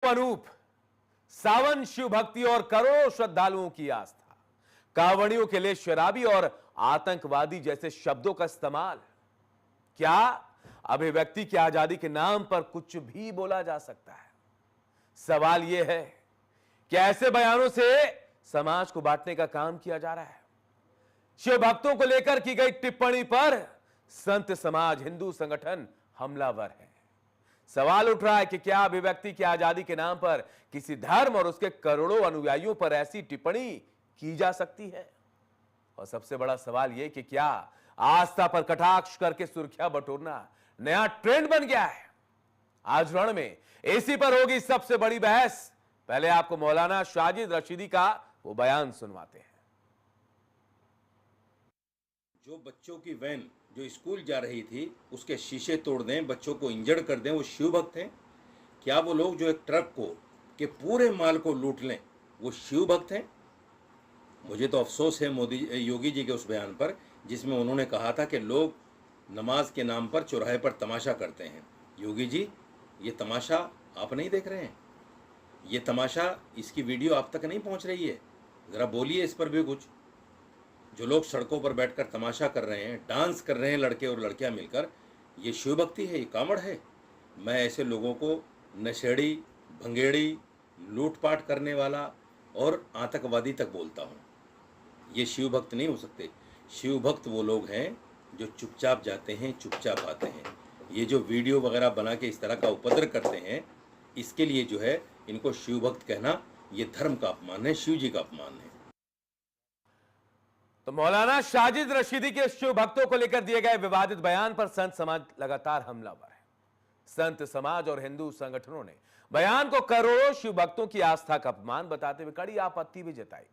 अनूप सावन शिव भक्ति और करोड़ों श्रद्धालुओं की आस्था, कांवड़ियों के लिए शराबी और आतंकवादी जैसे शब्दों का इस्तेमाल। क्या अभिव्यक्ति की आजादी के नाम पर कुछ भी बोला जा सकता है? सवाल यह है कि ऐसे बयानों से समाज को बांटने का काम किया जा रहा है। शिव भक्तों को लेकर की गई टिप्पणी पर संत समाज, हिंदू संगठन हमलावर है। सवाल उठ रहा है कि क्या अभिव्यक्ति की आजादी के नाम पर किसी धर्म और उसके करोड़ों अनुयायियों पर ऐसी टिप्पणी की जा सकती है? और सबसे बड़ा सवाल यह कि क्या आस्था पर कटाक्ष करके सुर्खियां बटोरना नया ट्रेंड बन गया है? आज रण में इसी पर होगी सबसे बड़ी बहस। पहले आपको मौलाना शाजिद रशीदी का वो बयान सुनवाते हैं। जो बच्चों की वैन जो स्कूल जा रही थी उसके शीशे तोड़ दें, बच्चों को इंजर्ड कर दें, वो शिव भक्त हैं? क्या वो लोग जो एक ट्रक को के पूरे माल को लूट लें वो शिव भक्त हैं? मुझे तो अफसोस है योगी जी के उस बयान पर जिसमें उन्होंने कहा था कि लोग नमाज के नाम पर चौराहे पर तमाशा करते हैं। योगी जी, ये तमाशा आप नहीं देख रहे हैं? ये तमाशा, इसकी वीडियो आप तक नहीं पहुंच रही है? ज़रा बोलिए इस पर भी कुछ। जो लोग सड़कों पर बैठकर तमाशा कर रहे हैं, डांस कर रहे हैं लड़के और लड़कियां मिलकर, ये शिव भक्ति है? ये कांवड़ है? मैं ऐसे लोगों को नशेड़ी, भंगेड़ी, लूटपाट करने वाला और आतंकवादी तक बोलता हूँ। ये शिव भक्त नहीं हो सकते। शिव भक्त वो लोग हैं जो चुपचाप जाते हैं, चुपचाप आते हैं। ये जो वीडियो वगैरह बना के इस तरह का उपद्रव करते हैं, इसके लिए जो है इनको शिव भक्त कहना ये धर्म का अपमान है, शिव जी का अपमान है। तो मौलाना शाजिद रशीदी के शिव भक्तों को लेकर दिए गए विवादित बयान पर संत समाज लगातार हमलावर है। संत समाज और हिंदू संगठनों ने बयान को करोड़ों शिव भक्तों की आस्था का अपमान बताते हुए कड़ी आपत्ति भी जताई।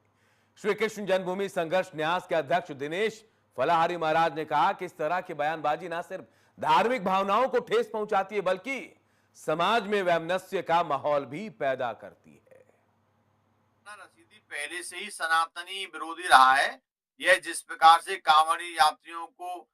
श्री कृष्ण जन्मभूमि संघर्ष न्यास के अध्यक्ष दिनेश फलाहारी महाराज ने कहा कि इस तरह की बयानबाजी न सिर्फ धार्मिक भावनाओं को ठेस पहुंचाती है बल्कि समाज में वैमनस्य का माहौल भी पैदा करती है। रशीदी पहले से ही सनातनी विरोधी रहा है। यह जिस प्रकार से कांवड़ी यात्रियों को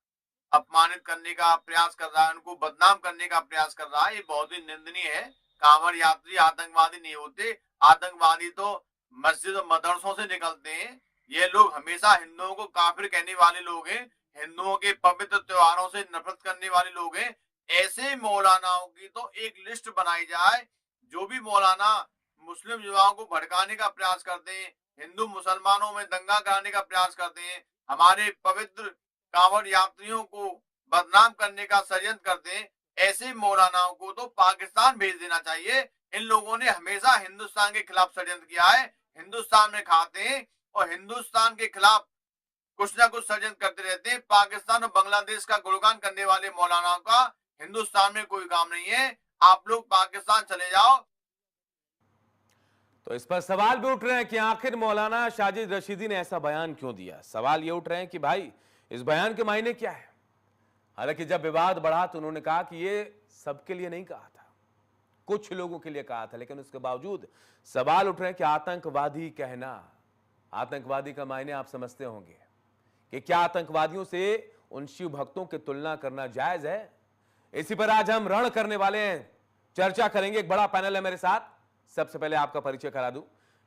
अपमानित करने का प्रयास कर रहा है, उनको बदनाम करने का प्रयास कर रहा है, ये बहुत ही निंदनीय है। कांवड़ यात्री आतंकवादी नहीं होते। आतंकवादी तो मस्जिद और मदरसों से निकलते हैं। ये लोग हमेशा हिंदुओं को काफिर कहने वाले लोग हैं, हिंदुओं के पवित्र त्योहारों से नफरत करने वाले लोग हैं। ऐसे मौलानाओं की तो एक लिस्ट बनाई जाए। जो भी मौलाना मुस्लिम युवाओं को भड़काने का प्रयास करते हैं, हिंदू मुसलमानों में दंगा कराने का प्रयास करते हैं, हमारे पवित्र कांवड़ यात्रियों को बदनाम करने का षड्यंत्र करते हैं, ऐसे मौलानाओं को तो पाकिस्तान भेज देना चाहिए। इन लोगों ने हमेशा हिंदुस्तान के खिलाफ षड्यंत्र किया है। हिंदुस्तान में खाते हैं और हिंदुस्तान के खिलाफ कुछ ना कुछ षड्यंत्र करते रहते हैं। पाकिस्तान और बांग्लादेश का गुणगान करने वाले मौलानाओं का हिंदुस्तान में कोई काम नहीं है। आप लोग पाकिस्तान चले जाओ। तो इस पर सवाल भी उठ रहे हैं कि आखिर मौलाना शाजिद रशीदी ने ऐसा बयान क्यों दिया। सवाल ये उठ रहे हैं कि भाई इस बयान के मायने क्या है। हालांकि जब विवाद बढ़ा तो उन्होंने कहा कि ये सबके लिए नहीं कहा था, कुछ लोगों के लिए कहा था, लेकिन उसके बावजूद सवाल उठ रहे हैं कि आतंकवादी कहना, आतंकवादी का मायने आप समझते होंगे कि क्या आतंकवादियों से उन शिव भक्तों की तुलना करना जायज है? इसी पर आज हम रण करने वाले हैं, चर्चा करेंगे। एक बड़ा पैनल है मेरे साथ। सबसे पहले आपका परिचय करा दूं।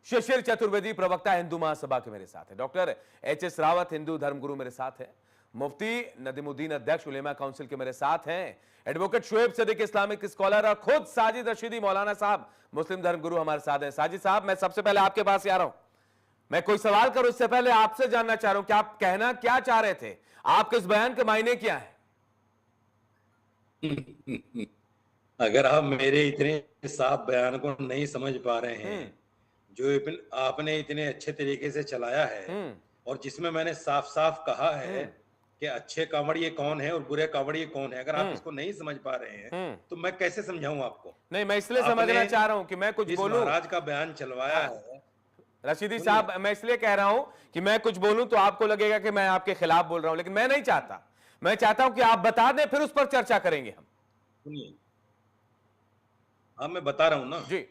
शिशिर चतुर्वेदी, प्रवक्ता हिंदू महासभा के मेरे साथ है। Doctor HS. रावत, हिंदू धर्मगुरु मेरे साथ है। मुफ्ती नदीमुद्दीन, अध्यक्ष उलेमा काउंसिल के मेरे साथ हैं। Advocate Shoaib Sadiq, Islamic scholar, और खुद साजिद रशीदी मौलाना साहब, मुस्लिम धर्मगुरु हमारे साथ हैं। साजिद साहब, मैं सबसे पहले आपके पास आ रहा हूं। मैं कोई सवाल करूं इससे पहले आपसे जानना चाह रहा हूं कि आप कहना क्या चाह रहे थे, आपके इस बयान के मायने क्या है? अगर आप मेरे इतने साफ बयान को नहीं समझ पा रहे हैं, जो आपने इतने अच्छे तरीके से चलाया है और जिसमें मैंने साफ साफ कहा है कि अच्छे कांवड़िए कौन है और बुरे कांवड़िए कौन है, अगर आप इसको नहीं समझ पा रहे हैं तो मैं कैसे समझाऊं आपको? नहीं, मैं इसलिए समझना चाह रहा हूं कि मैं कुछ बोलूं। महाराज का बयान चलवाया है रशीदी साहब, मैं इसलिए कह रहा हूं कि मैं कुछ बोलूं तो आपको लगेगा कि मैं आपके खिलाफ बोल रहा हूं, लेकिन मैं नहीं चाहता। मैं चाहता हूं कि आप बता दें, फिर उस पर चर्चा करेंगे हम। सुनिए, हाँ मैं बता रहा हूं ना जी।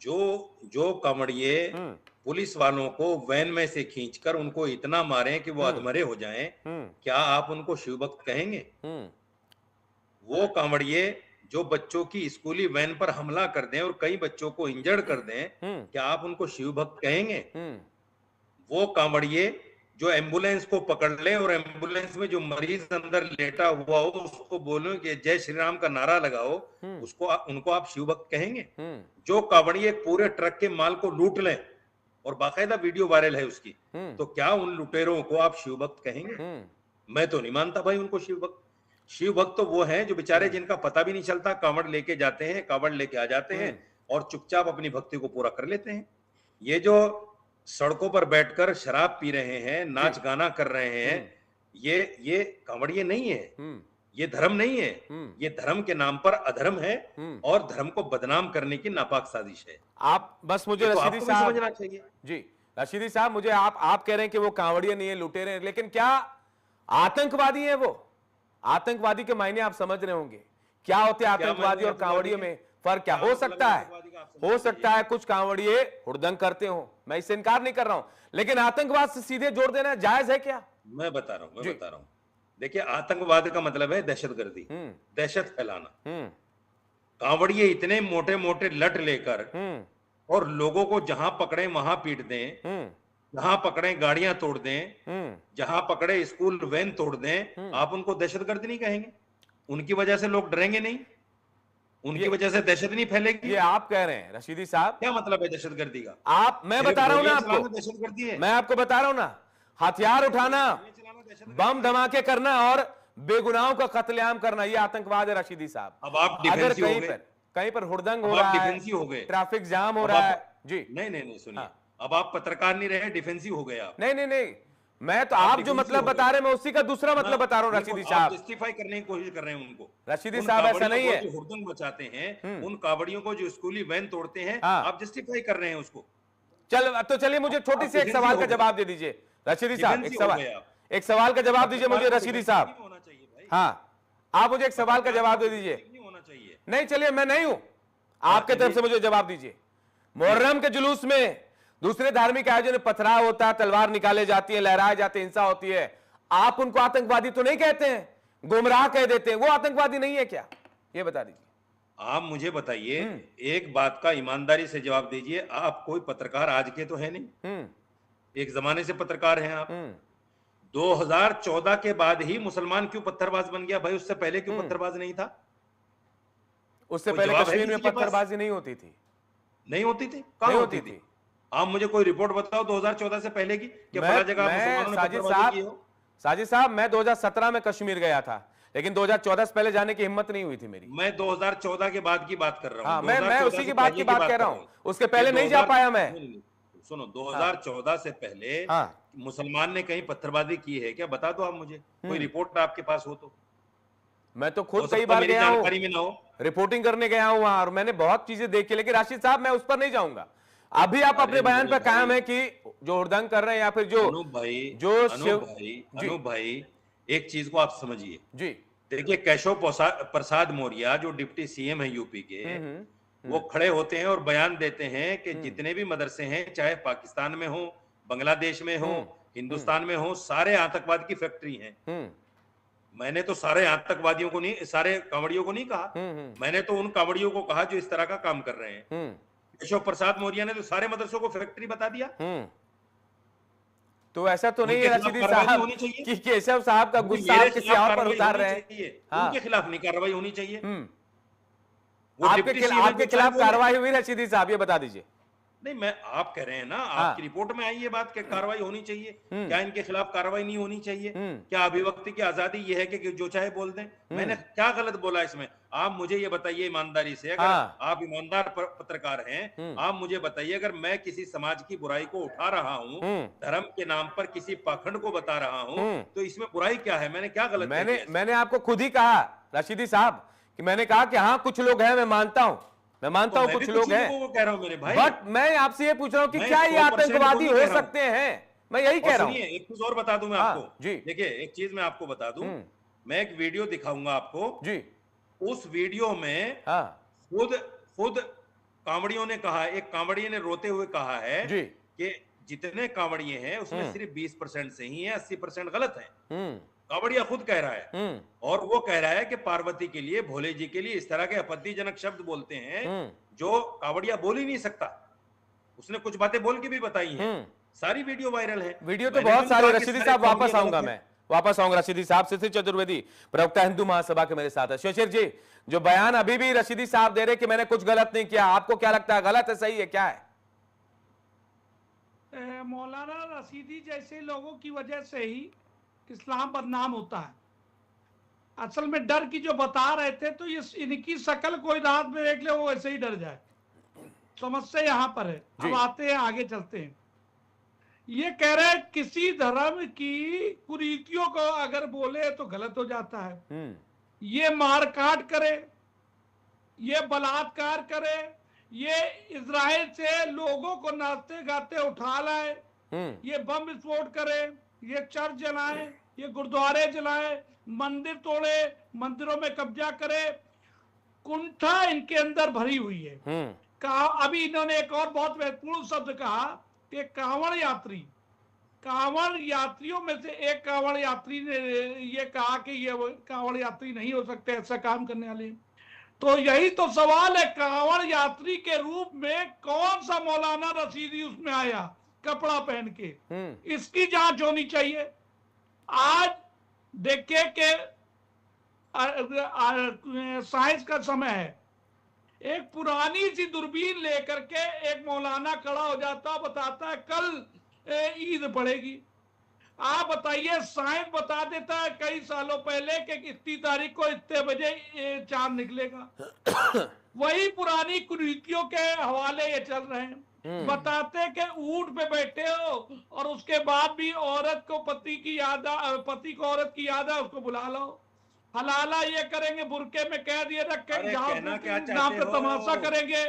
जो कांवड़िए पुलिस वालों को वैन में से खींचकर उनको इतना मारे कि वो अधमरे हो जाएं, क्या आप उनको शिव भक्त कहेंगे? वो कांवड़िए जो बच्चों की स्कूली वैन पर हमला कर दें और कई बच्चों को इंजर्ड कर दें, क्या आप उनको शिव भक्त कहेंगे? वो कांवड़िए जो एम्बुलेंस को पकड़ ले और एम्बुलेंस में जो मरीज अंदर लेटा हुआ हो उसको बोलो कि जय श्री राम का नारा लगाओ, उनको आप शिव भक्त कहेंगे? जो कांवड़िए पूरे ट्रक के माल को लूट लें और बाकायदा वीडियो वायरल है उसकी, तो क्या उन लुटेरों को आप शिव भक्त कहेंगे? मैं तो नहीं मानता भाई उनको शिव भक्त। शिव भक्त तो वो हैं जो बेचारे जिनका पता भी नहीं चलता, कांवड़ लेके जाते हैं, कांवड़ लेके आ जाते हैं और चुपचाप अपनी भक्ति को पूरा कर लेते हैं। ये जो सड़कों पर बैठकर शराब पी रहे हैं, नाच गाना कर रहे हैं, ये कांवड़िए नहीं है, ये धर्म नहीं है, ये धर्म के नाम पर अधर्म है और धर्म को बदनाम करने की नापाक साजिश है। आप बस मुझे तो रशीदी आपको भी साहब समझना चाहिए। जी रशीदी साहब, मुझे आप कह रहे हैं कि वो कांवड़िए नहीं है, लुटेरे हैं, लेकिन क्या आतंकवादी है वो? आतंकवादी के मायने आप समझ रहे होंगे, क्या होते हैं आतंकवादी और कांवड़ियों में फर्क क्या हो सकता है? हो सकता है कुछ कांवड़िए हुड़दंग करते हो, मैं इससे इनकार नहीं कर रहा हूं, लेकिन आतंकवाद से सीधे जोड़ देना जायज है क्या? मैं बता रहा हूं। देखिए, आतंकवाद का मतलब है दहशतगर्दी, दहशत फैलाना। कांवड़िए इतने मोटे मोटे लट लेकर और लोगों को जहां पकड़े वहां पीट दें, जहां पकड़े गाड़ियां तोड़ दें, जहां पकड़े स्कूल वैन तोड़ दें, आप उनको दहशतगर्द नहीं कहेंगे? उनकी वजह से लोग डरेंगे नहीं? उनकी वजह से दहशत नहीं फैलेगी? ये आप कह रहे हैं रशीदी साहब। क्या मतलब है दहशतगर्दी का? मैं बता रहा हूं ना आपको, दहशतगर्दी है। मैं आपको बता रहा हूं ना, हथियार उठाना, बम धमाके करना और बेगुनाहों का कत्लेआम करना, ये आतंकवाद है रशीदी साहब। अब आप अगर डिफेंसिव हो गए, कहीं पर हुड़दंग हो अब रहा आप है, डिफेंसिव हो गए, ट्रैफिक जाम हो रहा है जी। नहीं सुनिए, अब आप पत्रकार नहीं रहे, डिफेंसिव हो गए आप। नहीं, मैं तो आप जो मतलब बता रहे हैं मैं उसी का दूसरा मतलब बता रहा हूं रशीदी साहब। जस्टिफाई करने की कोशिश कर रहे हैं उनको। रशीदी साहब ऐसा नहीं है, जो हुड़दंग मचाते हैं, उन कावड़ियों को जो स्कूली वैन तोड़ते हैं, आप जस्टिफाई कर रहे हैं उसको। तो चलिए मुझे छोटी सी एक सवाल का जवाब दे दीजिए रशीदी साहब। एक सवाल का जवाब दीजिए मुझे रशीदी साहब। हाँ, आप मुझे एक सवाल का जवाब दे दीजिए। नहीं, चलिए मैं नहीं हूं, आपके तरफ से मुझे जवाब दीजिए। मुहर्रम के जुलूस में दूसरे धार्मिक आयोजन में पथराव होता है, तलवार निकाले जाती है, लहराए जाते हैं, हिंसा होती है, आप उनको आतंकवादी तो नहीं कहते हैं, गुमराह कह देते हैं, वो आतंकवादी नहीं है क्या? ये बता दीजिए। आप मुझे बताइए, एक बात का ईमानदारी से जवाब दीजिए, आप कोई पत्रकार आज के तो है नहीं, एक जमाने से पत्रकार हैं आप। 2014 के बाद ही मुसलमान क्यों पत्थरबाज बन गया भाई? उससे पहले क्यों पत्थरबाज नहीं था? उससे पहले कश्मीर में पत्थरबाजी नहीं होती थी? नहीं होती थी? कहां होती थी? आप मुझे कोई रिपोर्ट बताओ 2014 से पहले की कि फला जगह मुसलमानों ने पत्थरबाजी की हो। साजिद साहब, मैं 2017 में कश्मीर गया था, लेकिन 2014 से पहले जाने की हिम्मत नहीं हुई थी मेरी। मैं 2014 के बाद की बात कर रहा हूं। मैं उसी की बात कह रहा हूं, उसके पहले नहीं जा पाया मैं। सुनो, 2014 से पहले मुसलमान ने कहीं पत्थरबाजी की है क्या? बता दो आप मुझे, कोई रिपोर्ट आपके पास हो तो। मैं तो खुद कई बार गया हूं, जानकारी में ना हो, रिपोर्टिंग करने गया हूं वहां, और मैंने बहुत चीजें देखी, लेकिन राशिद साहब मैं उस पर नहीं जाऊंगा। अभी आप अपने बयान पर कायम है कि जो हुड़दंग कर रहे हैं या फिर जो अनूप भाई, एक चीज को आप समझिए जी। देखिए, केशव प्रसाद मौर्य जो डिप्टी सीएम है यूपी के, वो खड़े होते हैं और बयान देते हैं कि जितने भी मदरसे हैं, चाहे पाकिस्तान में हो, बांग्लादेश में हो, हिंदुस्तान में हो, सारे आतंकवाद की फैक्ट्री हैं। मैंने तो सारे आतंकवादियों को नहीं, सारे कांवड़ियों को नहीं कहा, मैंने तो उन कांवड़ियों को कहा जो इस तरह का काम कर रहे हैं। केशव प्रसाद मौर्य ने तो सारे मदरसों को फैक्ट्री बता दिया। तो ऐसा तो नहीं है रशीदी साहब कि केशव साहब का गुस्सा आप किसी और पर उतार रहे हैं। उनके खिलाफ नहीं कार्रवाई होनी चाहिए। आपके खिलाफ कार्रवाई हुई रशीदी साहब, ये बता दीजिए। नहीं, मैं आप कह रहे हैं ना, आपकी रिपोर्ट में आई ये बात कि कार्रवाई होनी चाहिए, क्या इनके खिलाफ कार्रवाई नहीं होनी चाहिए? क्या अभिव्यक्ति की आजादी ये है कि जो चाहे बोल दें? मैंने क्या गलत बोला इसमें? आप मुझे ये बताइए ईमानदारी से, अगर आप ईमानदार पत्रकार हैं, आप मुझे बताइए, अगर मैं किसी समाज की बुराई को उठा रहा हूं, धर्म के नाम पर किसी पाखंड को बता रहा हूं, तो इसमें बुराई क्या है? मैंने क्या गलत किया? मैंने आपको खुद ही कहा रशीदी साहब कि मैंने कहा कि हाँ कुछ लोग हैं, मैं मानता हूं कुछ लोग हैं, कह रहा हूं मेरे भाई, बट मैं आपसे ये पूछ रहा हूं कि क्या ये आतंकवादी हो सकते हैं? मैं यही कह रहा हूं। एक चीज और बता दूं मैं आपको जी। देखिए, एक चीज मैं आपको बता दूं, मैं एक वीडियो दिखाऊंगा आपको जी। उस वीडियो में खुद कांवड़ियों ने कहा, एक कांवड़िए ने रोते हुए कहा है कि जितने कांवड़िए हैं उसमें सिर्फ 20% सही है, 80% गलत है। कावड़िया खुद कह रहा है, और वो कह रहा है कि पार्वती के लिए, भोले जी के लिए इस तरह के आपत्तिजनक शब्द बोलते हैं जो कावड़िया बोल ही नहीं सकता। उसने कुछ बातें बोल के भी बताई हैं, सारी वीडियो वायरल है। वीडियो तो बहुत सारे। रशीदी साहब वापस आऊंगा, मैं वापस आऊंगा। रशीदी साहब, शिशिर चतुर्वेदी, प्रवक्ता हिंदू महासभा के मेरे साथ है। शिशिर जी, जो बयान अभी भी रशीदी साहब दे रहे कि मैंने कुछ गलत नहीं किया, आपको क्या लगता है, गलत है, सही है, क्या है? मौलाना रशीदी जैसे लोगों की वजह से ही इस्लाम बदनाम होता है। असल में डर की जो बता रहे थे, तो ये इनकी शक्ल कोई रात में देख ले वो वैसे ही डर जाए। समस्या यहाँ पर है। अब आते हैं, आगे चलते हैं। ये कह रहे हैं किसी धर्म की कुरीतियों को अगर बोले तो गलत हो जाता है। ये मारकाट करे, ये बलात्कार करे, ये इजराइल से लोगों को नाचते गाते उठा लाए, ये बम विस्फोट करे, ये चर्च जलाए, ये गुरुद्वारे जलाए, मंदिर तोड़े, मंदिरों में कब्जा करे, कुंठा इनके अंदर भरी हुई है। अभी इन्होंने एक और बहुत महत्वपूर्ण शब्द कहा कि कांवड़ यात्री, कांवड़ यात्रियों में से एक कांवड़ यात्री ने ये कहा कि ये कांवड़ यात्री नहीं हो सकते ऐसा काम करने वाले। तो यही तो सवाल है, कांवड़ यात्री के रूप में कौन सा मौलाना रशीदी उसमें आया कपड़ा पहन के? इसकी जांच होनी चाहिए। आज देखिए कि साइंस का समय है, एक पुरानी सी दूरबीन लेकर के एक मौलाना खड़ा हो जाता, बताता है कल ईद पड़ेगी। आप बताइए, साइंस बता देता है कई सालों पहले कि इतनी तारीख को इतने बजे चांद निकलेगा। वही पुरानी कुरीतियों के हवाले ये चल रहे हैं। बताते कि ऊंट पे बैठे हो और उसके बाद भी औरत को पति को औरत की याद है, उसको बुला लो। हलाला ये करेंगे, बुरके में कह दिए रख के नाम पे तमाशा करेंगे।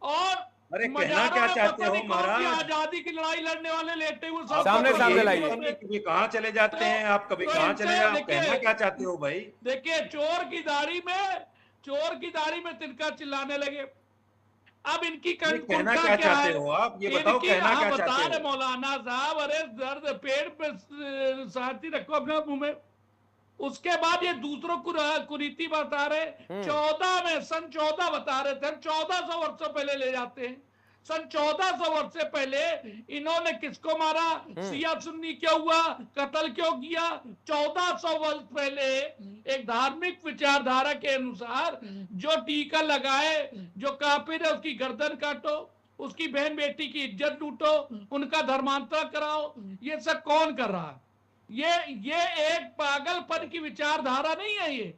और कहना क्या चाहते हो महाराज? आजादी की लड़ाई लड़ने वाले लेटे हुए सामने लाइए। कभी कहाँ चले जाते हैं आप, कभी कहाँ चले जाते हैं? कहना क्या चाहते हो भाई? देखिए, चोर की दाढ़ी में तिनका चिल्लाने लगे। अब इनकी कहना क्या चाहते हो आप, ये बताओ, कहना क्या चाहते हो? मौलाना साहब, अरे दर्द पेट पे शांति रखो अपने मुंह में। उसके बाद ये दूसरों को कुरीति बता रहे। सन 14 बता रहे थे, 1400 वर्षों पहले ले जाते हैं। सन 1400 वर्ष से पहले इन्होंने किसको मारा, शिया सुन्नी क्यों हुआ, कत्ल क्यों किया? 1400 वर्ष पहले एक धार्मिक विचारधारा के अनुसार जो टीका लगाए, जो काफिर है उसकी गर्दन काटो, उसकी बहन बेटी की इज्जत लूटो, उनका धर्मांतरण कराओ। ये सब कौन कर रहा है? ये एक पागलपन की विचारधारा नहीं है ये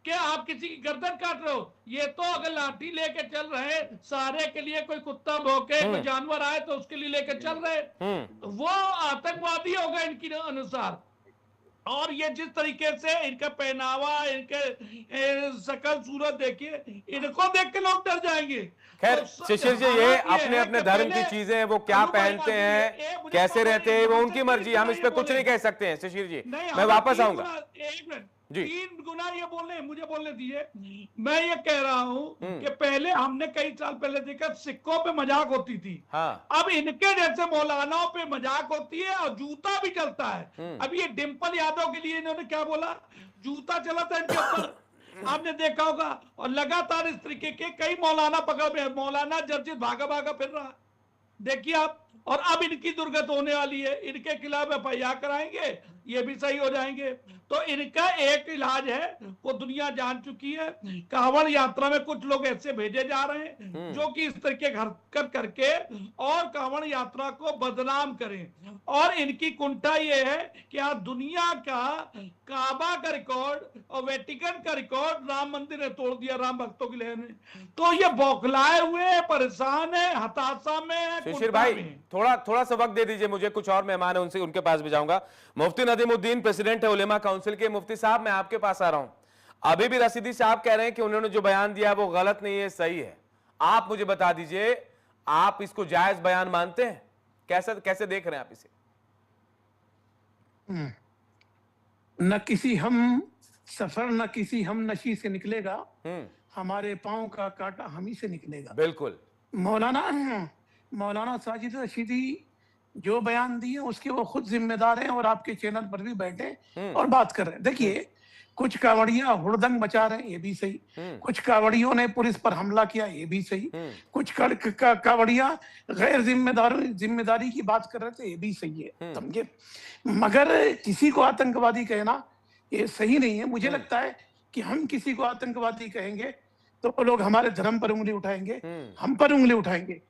कि आप किसी की गर्दन काट रहे हो। ये तो अगर लाठी लेके चल रहे सारे के लिए, कोई कुत्ता भौंके, कोई जानवर आए तो उसके लिए लेके चल रहे, वो आतंकवादी होगा इनकी अनुसार। और ये जिस तरीके से इनका पहनावा, इनके शकल सूरत देखिए, इनको देख के लोग डर जाएंगे। खैर शिशिर जी, ये अपने अपने धर्म की चीजें, वो क्या पहनते हैं, कैसे रहते हैं, वो उनकी मर्जी, हम इस पे कुछ नहीं कह सकते हैं। शिशिर जी, मैं वापस आऊंगा। 3 गुना ये मुझे बोलने दीजिए। मैं ये कह रहा हूँ कि पहले हमने कई साल पहले देखा सिक्कों पे मजाक होती थी। अब इनके जैसे मौलानाओं पे मजाक होती है और जूता भी चलता है। अब ये डिंपल यादव के लिए इन्होंने क्या बोला, जूता चला था इनके ऊपर, आपने देखा होगा। और लगातार इस तरीके के कई मौलाना पकड़ में, मौलाना जर्जित भागा भागा फिर रहा, देखिए आप। और अब इनकी दुर्गत होने वाली है, इनके खिलाफ FIR कराएंगे, ये भी सही हो जाएंगे। तो इनका एक इलाज है, वो दुनिया जान चुकी है। कांवड़ यात्रा में कुछ लोग ऐसे भेजे जा रहे हैं जो कि इस तरह के हरकत करके और कांवड़ यात्रा को बदनाम करें। और इनकी कुंठा ये है कि आज दुनिया का काबा का रिकॉर्ड और वेटिकन का रिकॉर्ड राम मंदिर ने तोड़ दिया, राम भक्तों की लहर ने। तो ये बौखलाए हुए, परेशान है, हताशा में है। शिशिर भाई, थोड़ा सा वक्त दे दीजिए मुझे, कुछ और मेहमान है उनसे, उनके पास भी जाऊंगा। मुफ्ती नदीमुद्दीन, प्रेसिडेंट है उलेमा काउंसिल के। मुफ्ती साहब, मैं आपके पास आ रहा हूं। अभी भी रशीदी साहब कह रहे हैं कि उन्होंने जो बयान दिया वो गलत नहीं है, सही है। आप मुझे बता दीजिए, आप इसको जायज बयान मानते हैं? कैसे देख रहे हैं आप इसे? न किसी हम सफर, न किसी हम नशी से निकलेगा, हमारे पांव का कांटा हम ही से निकलेगा। बिल्कुल। मौलाना साजिद रशीदी जो बयान दिए उसके वो खुद जिम्मेदार हैं और आपके चैनल पर भी बैठे और बात कर रहे हैं। देखिए, कुछ कावड़िया हुड़दंग मचा रहे हैं, ये भी सही। कुछ कावड़ियों ने पुलिस पर हमला किया, ये भी सही। कुछ कावड़िया गैर जिम्मेदारी की बात कर रहे थे, ये भी सही है, समझे। मगर किसी को आतंकवादी कहना ये सही नहीं है। मुझे लगता है कि हम किसी को आतंकवादी कहेंगे तो वो लोग हमारे धर्म पर उंगली उठाएंगे, हम पर उंगली उठाएंगे।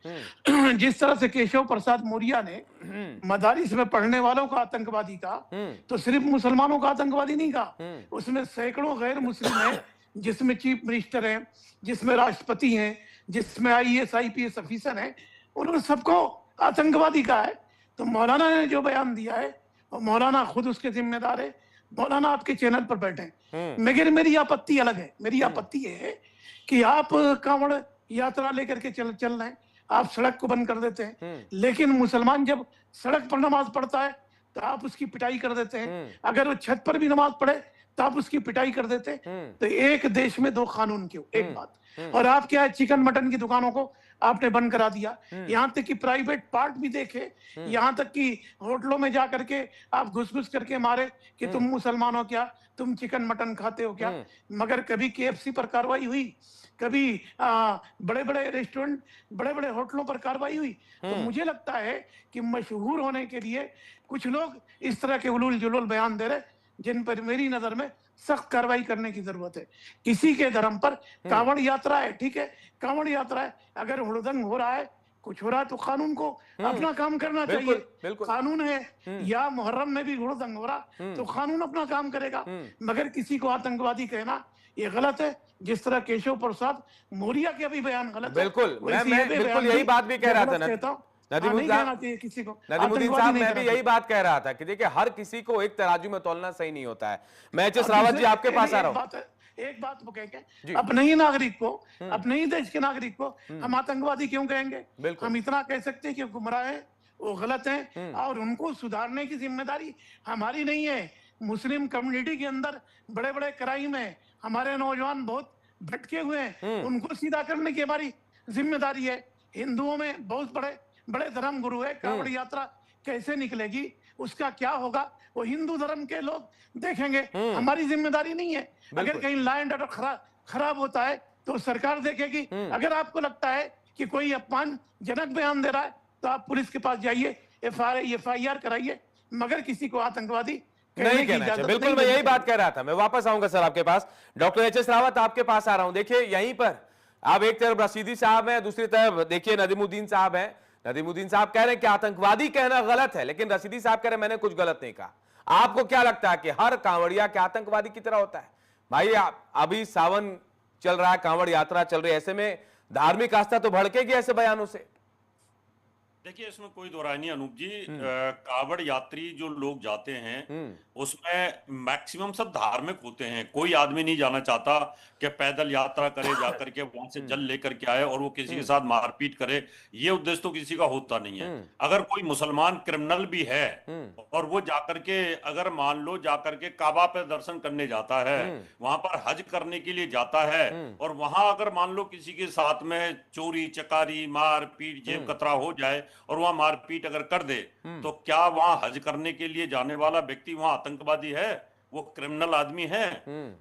जिस तरह से केशव प्रसाद मौर्य ने मदारिस में पढ़ने वालों का आतंकवादी कहा, तो सिर्फ मुसलमानों का आतंकवादी नहीं कहा, उसमें सैकड़ों गैर मुस्लिम हैं, जिसमें चीफ मिनिस्टर हैं, जिसमें राष्ट्रपति हैं, जिसमें IAS IPS ऑफिसर हैं, उन्होंने सबको आतंकवादी कहा है। तो मौलाना ने जो बयान दिया है, और मौलाना खुद उसके जिम्मेदार है, मौलाना आपके चैनल पर बैठे हैं। मगर मेरी आपत्ति अलग है। मेरी आपत्ति है कि आप कांवड़ यात्रा लेकर के चल रहे हैं, आप सड़क को बंद कर देते हैं, लेकिन मुसलमान जब सड़क पर नमाज पढ़ता है तो आप उसकी पिटाई कर देते हैं। अगर वो छत पर भी नमाज पढ़े तो आप उसकी पिटाई कर देते हैं। तो एक देश में दो कानून क्यों? एक बात। और आप क्या है, चिकन मटन की दुकानों को आपने बंद करा दिया, यहाँ तक कि प्राइवेट पार्ट भी देखे, यहाँ तक कि होटलों में जा करके आप घुस करके मारे कि तुम मुसलमान हो क्या, तुम चिकन मटन खाते हो क्या। मगर कभी KFC पर कार्रवाई हुई, कभी बड़े बड़े रेस्टोरेंट, बड़े बड़े होटलों पर कार्रवाई हुई। तो मुझे लगता है कि मशहूर होने के लिए कुछ लोग इस तरह के उलूल जुलूल बयान दे रहे, जिन पर मेरी नजर में सख्त कार्रवाई करने की जरूरत है। किसी के धर्म पर कांवड़ यात्रा है, ठीक है, कांवड़ यात्रा है, अगर हुड़दंग हो रहा है, कुछ हो रहा है, तो कानून को अपना काम करना चाहिए। कानून है, या मुहर्रम में भी हुड़दंग हो रहा तो कानून अपना काम करेगा। मगर किसी को आतंकवादी कहना ये गलत है। जिस तरह केशव प्रसाद मौर्य के भी बयान गलत है। बिल्कुल, मैं बिल्कुल यही बात भी कह रहा था। नदीमुद्दीन साहब, मैं भी यही बात कह रहा था कि देखिए, हर किसी को एक तराजू में तौलना सही नहीं होता है। मैं HS रावत जी आपके पास आ रहा हूँ। एक बात वो कहेंगे, अपने ही नागरिक को, अपने ही देश के नागरिक को हम आतंकवादी क्यों कहेंगे? हम इतना कह सकते हैं कि गुमराह है, वो गलत है, और उनको सुधारने की जिम्मेदारी हमारी नहीं है। मुस्लिम कम्युनिटी के अंदर बड़े बड़े क्राइम है, हमारे नौजवान बहुत भटके हुए हैं, उनको सीधा करने की हमारी जिम्मेदारी है। हिंदुओं में बहुत बड़े बड़े धर्म गुरु है, कांवड़ यात्रा कैसे निकलेगी, उसका क्या होगा, वो हिंदू धर्म के लोग देखेंगे, हमारी जिम्मेदारी नहीं है। अगर कहीं लॉ एंड ऑर्डर खराब होता है तो सरकार देखेगी। अगर आपको लगता है कि कोई अपमानजनक बयान दे रहा है तो आप पुलिस के पास जाइए, FIR कराइए, मगर किसी को आतंकवादी नहीं कहना चाहिए। बिल्कुल, मैं यही बात कह रहा था। मैं वापस आऊंगा सर आपके पास। डॉक्टर HS रावत, आपके पास आ रहा हूं। देखिए, यहीं पर आप एक तरफ रशीदी साहब हैं, दूसरी तरफ देखिए नदीमुद्दीन साहब हैं। नदीमुद्दीन साहब कह रहे हैं कि आतंकवादी कहना गलत है, लेकिन रशीदी साहब कह रहे हैं मैंने कुछ गलत नहीं कहा। आपको क्या लगता है कि हर कांवड़िया क्या आतंकवादी की तरह होता है? भाई, अभी सावन चल रहा है, कांवड़ यात्रा चल रही है, ऐसे में धार्मिक आस्था तो भड़केगी ऐसे बयानों से। देखिए, इसमें कोई दो राय नहीं अनूप जी। कावड़ यात्री जो लोग जाते हैं उसमें मैक्सिमम सब धार्मिक होते हैं। कोई आदमी नहीं जाना चाहता कि पैदल यात्रा करे, जाकर के वहां से जल लेकर के आए और वो किसी के साथ मारपीट करे। ये उद्देश्य तो किसी का होता नहीं है। अगर कोई मुसलमान क्रिमिनल भी है और वो जाकर के, अगर मान लो जाकर के काबा पे दर्शन करने जाता है, वहां पर हज करने के लिए जाता है, और वहां अगर मान लो किसी के साथ में चोरी चकारी, मार पीट, जेब कतरा हो जाए और वहां मारपीट अगर कर दे, तो क्या वहां हज करने के लिए जाने वाला व्यक्ति वहां आतंकवादी है? वो क्रिमिनल आदमी है।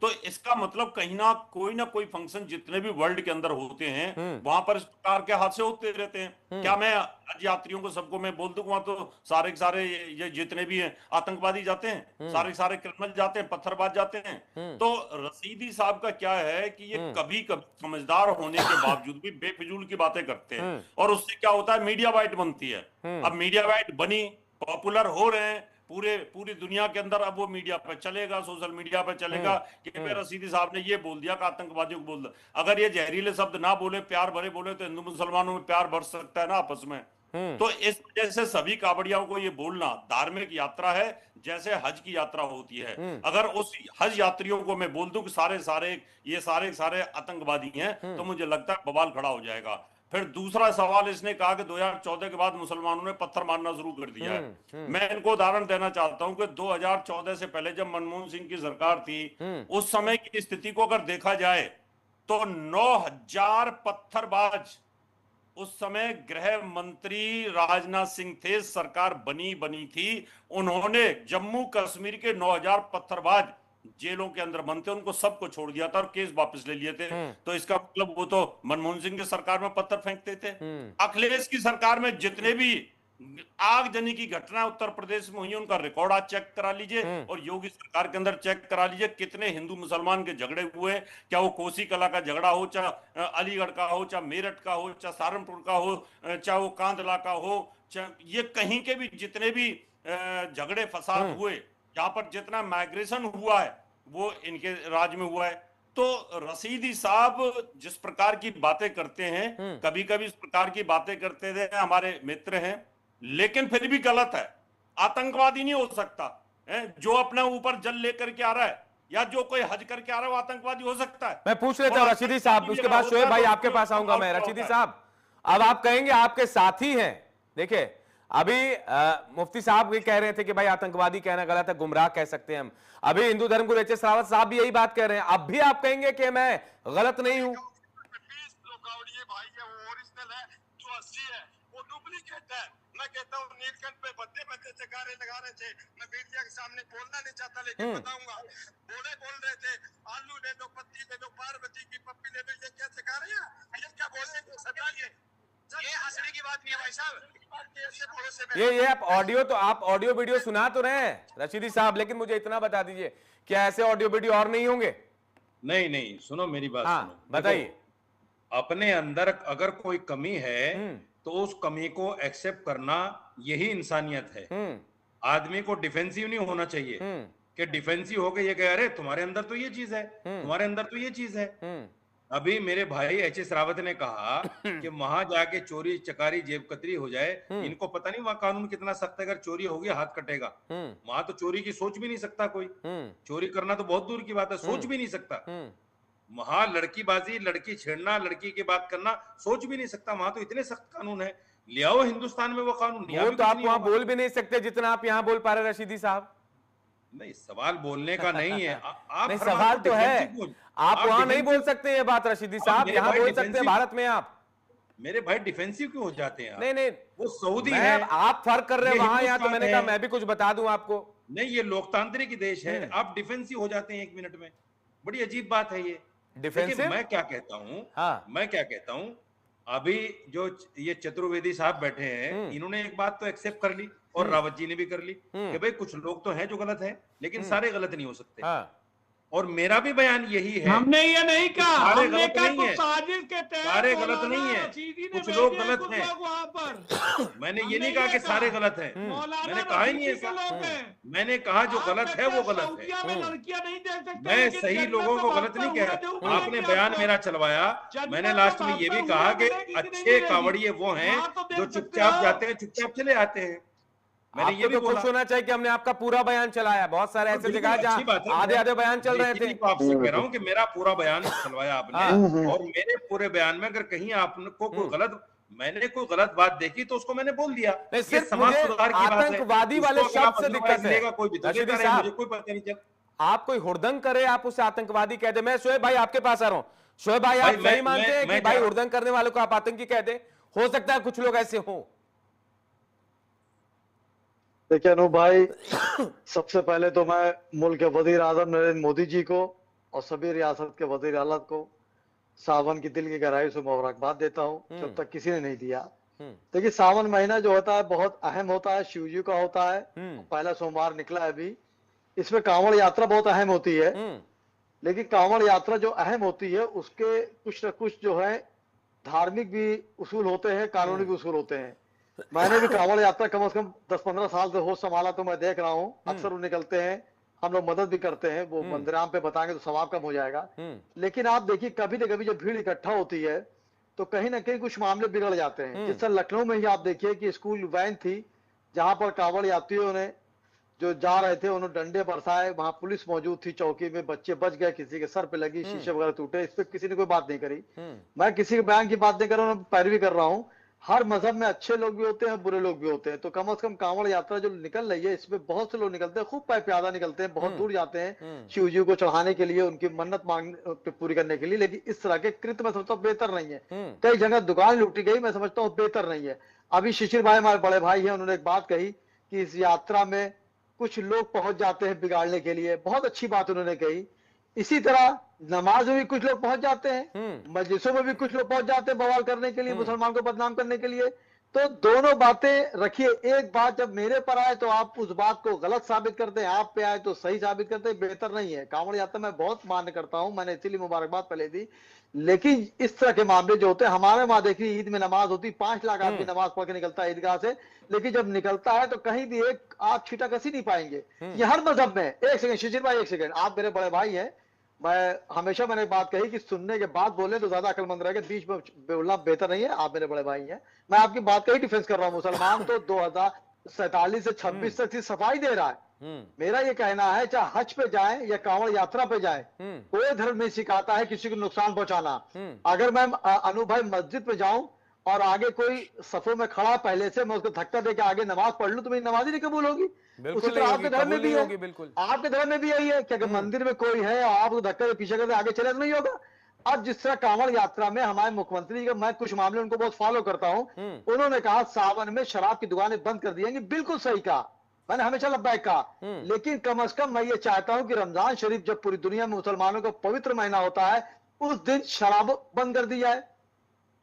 तो इसका मतलब कहीं ना कोई फंक्शन जितने भी वर्ल्ड के अंदर होते हैं वहां पर इस प्रकार के हादसे होते रहते हैं। क्या मैं हज यात्रियों को सबको मैं बोल दूं वहां तो सारे के सारे ये जितने भी हैं आतंकवादी जाते हैं, सारे के सारे क्रिमिनल जाते हैं, पत्थरबाज जाते हैं? तो रशीदी साहब का क्या है कि ये कभी कभी समझदार होने के बावजूद भी बेफिजूल की बातें करते हैं, और उससे क्या होता है, मीडिया वाइट बनती है। अब मीडिया वाइट बनी, पॉपुलर हो रहे हैं पूरी दुनिया के अंदर, अब वो मीडिया पे चलेगा, सोशल मीडिया पे चलेगा कि रशीदी साहब ने ये बोल दिया कि आतंकवादियों को बोल दिया। अगर ये जहरीले शब्द ना बोले, प्यार भरे बोले, तो हिंदू मुसलमानों में प्यार बढ़ सकता है ना आपस में। तो इस वजह से सभी कावड़ियाओं को ये बोलना, धार्मिक यात्रा है जैसे हज की यात्रा होती है। अगर उस हज यात्रियों को मैं बोल दूं कि सारे आतंकवादी हैं, तो मुझे लगता है बवाल खड़ा हो जाएगा। फिर दूसरा सवाल इसने कहा कि 2014 के बाद मुसलमानों ने पत्थर मारना शुरू कर दिया है। मैं इनको उदाहरण देना चाहता हूं कि 2014 से पहले जब मनमोहन सिंह की सरकार थी, उस समय की स्थिति को अगर देखा जाए तो 9000 पत्थरबाज उस समय गृह मंत्री राजनाथ सिंह थे, सरकार बनी थी। उन्होंने जम्मू कश्मीर के 9000 पत्थरबाज जेलों के अंदर बंद थे, उनको सबको छोड़ दिया था और केस वापस ले लिए थे। तो इसका मतलब वो तो मनमोहन सिंह की सरकार में पत्थर फेंकते थे। अखिलेश की सरकार में जितने भी आगजनी की घटना उत्तर प्रदेश में हुई, उनका रिकॉर्ड आज चेक करा लीजिए, और योगी सरकार के अंदर चेक करा लीजिए कितने हिंदू मुसलमान के झगड़े हुए। क्या वो कोसी कला का झगड़ा हो, चाहे अलीगढ़ का हो, चाहे मेरठ का हो, चाहे सहारनपुर का हो, चाहे वो कांधला का हो, चाहे ये कहीं के भी जितने भी झगड़े फसाद हुए, जहां पर जितना माइग्रेशन हुआ है वो इनके राज में हुआ है। तो रशीदी साहब जिस प्रकार की बातें करते हैं, कभी कभी इस प्रकार की बातें करते थे, हमारे मित्र हैं, लेकिन फिर भी गलत है। आतंकवादी नहीं हो सकता है जो अपने ऊपर जल लेकर के आ रहा है, या जो कोई हज करके आ रहा है वो आतंकवादी हो सकता है। मैं पूछ लेता हूं रशीदी साहब, उसके बाद शोएब भाई आपके पास आऊंगा मैं। रशीदी साहब, अब आप कहेंगे आपके साथी हैं, देखिए अभी मुफ्ती साहब भी कह रहे थे कि भाई आतंकवादी कहना गलत है, गुमराह कह सकते हैं हम। अभी हिंदू धर्मगुरु एच एस रावत साहब भी यही बात कह रहे हैं, अब भी आप कहेंगे कि मैं गलत नहीं हूं? मैं कहता हूँ नीलकंठ पे बद्दे बद्दे जगारे लगा रहे थे। मैं मीडिया के सामने बोलना नहीं चाहता, लेकिन बताऊंगा। बोल रहे थे आलू ले लो, पत्ती ले लो, पार्वती की पप्पी ले लो, ये क्या सिखा रहे हैं? ये क्या बोल रहे हैं? समझाइए, ये हंसने की बात नहीं है भाई साहब। ये आप ऑडियो वीडियो सुना तो रहे हैं रशीदी साहब, लेकिन मुझे इतना बता दीजिए क्या ऐसे ऑडियो वीडियो और नहीं होंगे? नहीं, सुनो मेरी बात। हाँ, सुनो, बताइए। अपने अंदर अगर कोई कमी है तो उस कमी को एक्सेप्ट करना यही इंसानियत है। आदमी को डिफेंसिव नहीं होना चाहिए कि डिफेंसिव हो गए ये कह अरे तुम्हारे अंदर तो ये चीज है, तुम्हारे अंदर तो ये चीज है। अभी मेरे भाई एच एस रावत ने कहा कि वहां जाके चोरी चकारी जेब कतरी हो जाए, इनको पता नहीं वहां कानून कितना सख्त है, अगर चोरी होगी हाथ कटेगा। वहां तो चोरी की सोच भी नहीं सकता कोई, चोरी करना तो बहुत दूर की बात है, सोच भी नहीं सकता। वहां लड़कीबाजी, लड़की छेड़ना, लड़की की बात करना सोच भी नहीं सकता। वहां तो इतने सख्त कानून है, ले आओ हिंदुस्तान में वो कानून। तो आप वहां बोल भी नहीं सकते जितना आप यहाँ बोल पा रहे रशीदी साहब। नहीं, सवाल बोलने का नहीं है। आप नहीं, सवाल तो है, आप वहां नहीं बोल सकते ये बात रशीदी साहब, यहाँ बोल सकते हैं भारत में। आप मेरे भाई डिफेंसिव क्यों हो जाते हैं? नहीं, वो सऊदी है, आप फर्क कर रहे हैं वहां यहाँ, तो मैंने कहा मैं भी कुछ बता दूं आपको। नहीं, ये लोकतांत्रिक देश है, आप डिफेंसिव हो जाते हैं 1 मिनट में, बड़ी अजीब बात है ये। डिफेंसिव? मैं क्या कहता हूँ, हाँ। मैं क्या कहता हूँ, अभी जो ये चतुर्वेदी साहब बैठे हैं, इन्होंने एक बात तो एक्सेप्ट कर ली, और रावत जी ने भी कर ली कि भाई कुछ लोग तो हैं जो गलत हैं, लेकिन सारे गलत नहीं हो सकते। हाँ। और मेरा भी बयान यही है, हमने ये नहीं कहा, सारे हमने गलत कहा नहीं तो है, साजिश के तहत सारे गलत नहीं है, कुछ लोग गलत हैं। वहां पर मैंने ये नहीं कहा कि सारे गलत हैं, मैंने कहा ही नहीं ऐसा। मैंने कहा जो गलत है वो गलत है। लड़कियां नहीं देख सकते, मैं सही लोगों को गलत नहीं कह रहा। आपने बयान मेरा चलवाया, मैंने लास्ट में ये भी कहा कि अच्छे कांवड़िए वो हैं जो चुपचाप जाते हैं, चुपचाप चले आते हैं। मैंने ये भी खुश होना चाहिए कि हमने आपका पूरा बयान चलाया। बहुत सारे ऐसे जगह जहाँ आधे बयान चल रहे थे। आपसे कह रहा हूँ कि मेरा पूरा बयान चलवाया आपने, और मेरे पूरे बयान में अगर कहीं आपको कोई गलत, मैंने कोई गलत बात देखी तो उसको मैंने बोल दिया। ये समाज सुधार की बात है, आतंकवादी वाले शब्द से दिक्कत है। मुझे कोई पता नहीं चल, आप कोई हुड़दंग करे, आप उसे आतंकवादी कह दे। मैं शोएब भाई आपके पास आ रहा हूँ। शोएब भाई, आप सही मानते हैं कि भाई हुड़दंग करने वालों को आप आतंकी कह दे? हो सकता है कुछ लोग ऐसे हों। देखिए अनूप भाई, सबसे पहले तो मैं मुल्क के वजीर आजम नरेंद्र मोदी जी को और सभी रियासत के वजीर आला को सावन की दिल की गहराई से मुबारकबाद देता हूँ, जब तक किसी ने नहीं दिया। देखिए सावन महीना जो होता है बहुत अहम होता है, शिव जी का होता है। पहला सोमवार निकला है अभी, इसमें कांवड़ यात्रा बहुत अहम होती है। लेकिन कांवड़ यात्रा जो अहम होती है उसके कुछ न कुछ जो है धार्मिक भी उसूल होते हैं, कानूनी भी उसूल होते हैं। मैंने भी कांवड़ यात्रा कम से कम 10-15 साल से होश संभाला, तो मैं देख रहा हूँ अक्सर वो निकलते हैं, हम लोग मदद भी करते हैं। वो मंदिराम पे बताएंगे तो सवाब कम हो जाएगा। लेकिन आप देखिए कभी न कभी जब भीड़ इकट्ठा होती है तो कहीं ना कहीं कुछ मामले बिगड़ जाते हैं। जिस तरह लखनऊ में ही आप देखिए कि स्कूल वैन थी जहां पर कांवड़ यात्रियों ने जो जा रहे थे उन्होंने डंडे बरसाए, वहां पुलिस मौजूद थी चौकी में, बच्चे बच गए, किसी के सर पे लगी, शीशे वगैरह टूटे, इस पे किसी ने कोई बात नहीं करी। मैं किसी के बयान की बात नहीं कर रहा हूँ, पैरवी कर रहा हूँ। हर मजहब में अच्छे लोग भी होते हैं, बुरे लोग भी होते हैं। तो कम से कम कांवड़ यात्रा जो निकल रही है, इसमें बहुत से लोग निकलते हैं, खूब प्यादा निकलते हैं, बहुत दूर जाते हैं शिव जी को चढ़ाने के लिए, उनकी मन्नत मांगने पूरी करने के लिए। लेकिन इस तरह के कृत्य मैं समझता हूँ बेहतर नहीं है। कई जगह दुकान लूटी गई, मैं समझता हूँ बेहतर नहीं है। अभी शिशिर भाई हमारे बड़े भाई हैं, उन्होंने एक बात कही कि इस यात्रा में कुछ लोग पहुंच जाते हैं बिगाड़ने के लिए, बहुत अच्छी बात उन्होंने कही। इसी तरह नमाज में भी कुछ लोग पहुंच जाते हैं, मस्जिदों में भी कुछ लोग पहुंच जाते हैं बवाल करने के लिए, मुसलमान को बदनाम करने के लिए। तो दोनों बातें रखिए। एक बात जब मेरे पर आए तो आप उस बात को गलत साबित करते हैं, आप पे आए तो सही साबित करते हैं, बेहतर नहीं है। कांवड़ यात्रा मैं बहुत मान्य करता हूं, मैंने इसीलिए मुबारकबाद पहले दी। लेकिन इस तरह के मामले जो होते हैं, हमारे वहां देखिए ईद में नमाज होती, 5 लाख आदमी नमाज पढ़ के निकलता है ईदगाह से, लेकिन जब निकलता है तो कहीं भी एक आप छीटा कसी नहीं पाएंगे। ये हर मजहब में। एक सेकंड शिशिर भाई, एक सेकंड, आप मेरे बड़े भाई हैं, मैं हमेशा मैंने बात कही कि सुनने के बाद बोले तो ज्यादा अक्लमंद रहेगा, बीच में बोलना बेहतर नहीं है। आप मेरे बड़े भाई हैं, मैं आपकी बात का ही डिफेंस कर रहा हूँ। मुसलमान तो 2047 से 26 तक सफाई दे रहा है। मेरा ये कहना है, चाहे हज पे जाए या कांवड़ यात्रा पे जाए, कोई धर्म नहीं सिखाता है किसी को नुकसान पहुंचाना। अगर मैं अनु भाई मस्जिद पे जाऊं और आगे कोई सफों में खड़ा पहले से, मैं उसको धक्का देके आगे नमाज पढ़ लूं तो मेरी नमाज ही नहीं कबूल होगी। उसी तरह आपके धर्म में भी है, आपके धर्म में भी यही है कि अगर मंदिर में कोई है और आप धक्का पीछे करके आगे चले तो नहीं होगा। अब जिस तरह कांवड़ यात्रा में हमारे मुख्यमंत्री जी का, मैं कुछ मामले उनको बहुत फॉलो करता हूं, उन्होंने कहा सावन में शराब की दुकानें बंद कर दी जाएंगी। बिल्कुल सही कहा, मैंने हमेशा लब्बैक कहा। लेकिन कम से कम मैं ये चाहता हूं कि रमजान शरीफ जब पूरी दुनिया में मुसलमानों का पवित्र महीना होता है, उस दिन शराब बंद कर दी जाए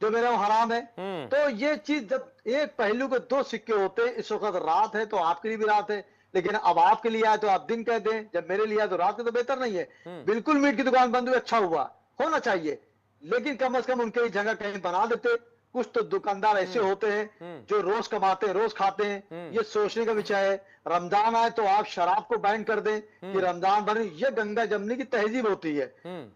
जो मेरे वहां हराम है। तो ये चीज, जब एक पहलू के 2 सिक्के होते हैं, इस वक्त रात है तो आपके लिए भी रात है, लेकिन अब आपके लिए आए तो आप दिन कह दें, जब मेरे लिए आए तो रात है, तो बेहतर नहीं है। बिल्कुल मीट की दुकान बंद हुई, अच्छा हुआ, होना चाहिए, लेकिन कम से कम उनके जगह कहीं बना देते। कुछ तो दुकानदार ऐसे होते हैं जो रोज कमाते हैं, रोज खाते हैं। ये सोचने का विषय है। रमजान आए तो आप शराब को बैन कर दें कि रमजान भर, ये गंगा जमनी की तहजीब होती है।